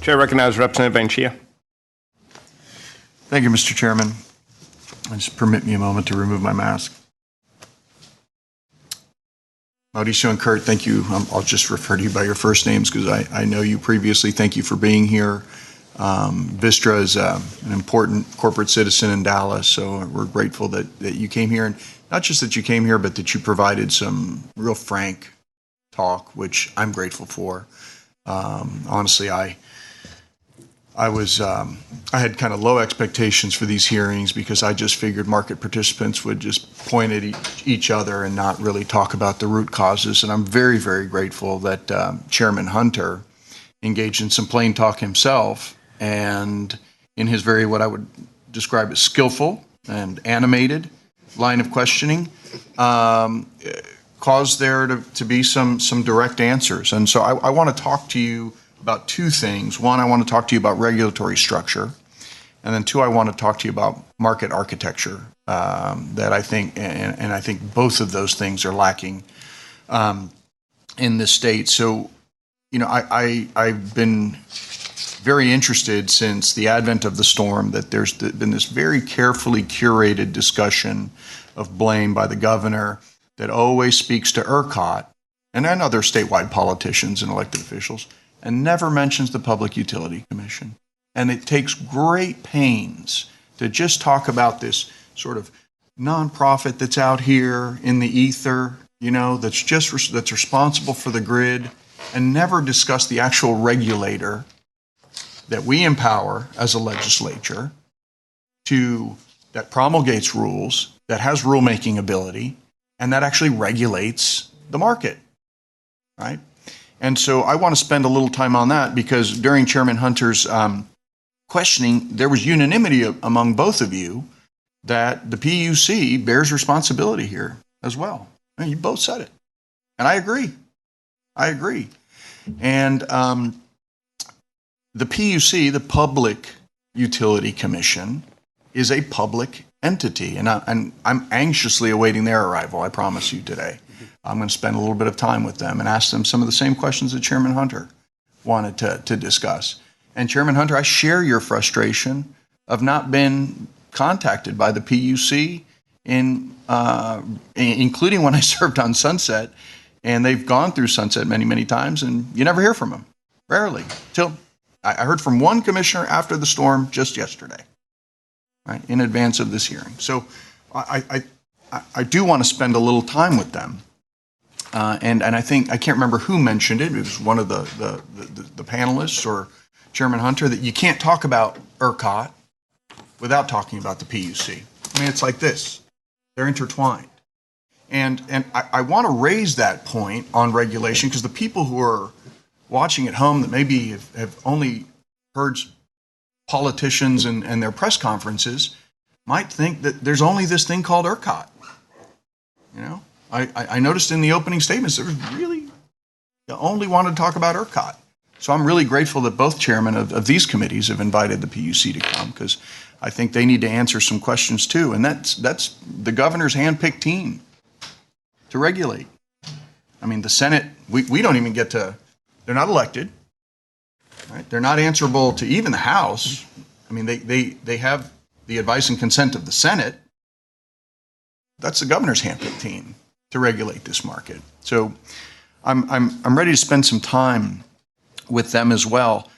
Chair recognizes Representative Anchia. Thank you, Mr. Chairman. Just permit me a moment to remove my mask. Mauricio and Kurt, thank you. I'll just refer to you by your first names because I know you previously. Thank you for being here. Vistra is an important corporate citizen in Dallas, so we're grateful that you came here. And not just that you came here, but that you provided some real frank talk, which I'm grateful for. Honestly, I had kind of low expectations for these hearings because I just figured market participants would just point at each other and not really talk about the root causes. And I'm very, very grateful that Chairman Hunter engaged in some plain talk himself and in his very, what I would describe as skillful and animated line of questioning, caused there to be some direct answers. And so I want to talk to you about two things. One, I want to talk to you about regulatory structure. And then two, I want to talk to you about market architecture that I think, and I think both of those things are lacking in this state. So, you know, I've been very interested since the advent of the storm that there's been this very carefully curated discussion of blame by the governor that always speaks to ERCOT and other statewide politicians and elected officials and never mentions the Public Utility Commission. And it takes great pains to just talk about this sort of nonprofit that's out here in the ether, you know, that's responsible for the grid, and never discuss the actual regulator that we empower as a legislature that promulgates rules, that has rulemaking ability, and that actually regulates the market, right? And so I want to spend a little time on that because during Chairman Hunter's questioning, there was unanimity among both of you that the PUC bears responsibility here as well. And you both said it. And I agree. And the PUC, the Public Utility Commission, is a public entity. And I'm anxiously awaiting their arrival, I promise you today. I'm going to spend a little bit of time with them and ask them some of the same questions that Chairman Hunter wanted to discuss. And Chairman Hunter, I share your frustration of not being contacted by the PUC, including when I served on Sunset, and they've gone through Sunset many, many times, and you never hear from them, rarely. Till I heard from one commissioner after the storm just yesterday, right, in advance of this hearing. So I do want to spend a little time with them. And I think, I can't remember who mentioned it. It was one of the panelists or Chairman Hunter, that you can't talk about ERCOT without talking about the PUC. I mean, it's like this. They're intertwined. And I want to raise that point on regulation because the people who are watching at home that maybe have only heard politicians and their press conferences might think that there's only this thing called ERCOT. You know? I noticed in the opening statements there was really, you only wanted to talk about ERCOT. So I'm really grateful that both chairmen of these committees have invited the PUC to come because I think they need to answer some questions too. And that's the governor's handpicked team to regulate. I mean, the Senate, we don't even get to, they're not elected, right? They're not answerable to even the House. I mean, they have the advice and consent of the Senate. That's the governor's handpicked team to regulate this market. So I'm ready to spend some time with them as well.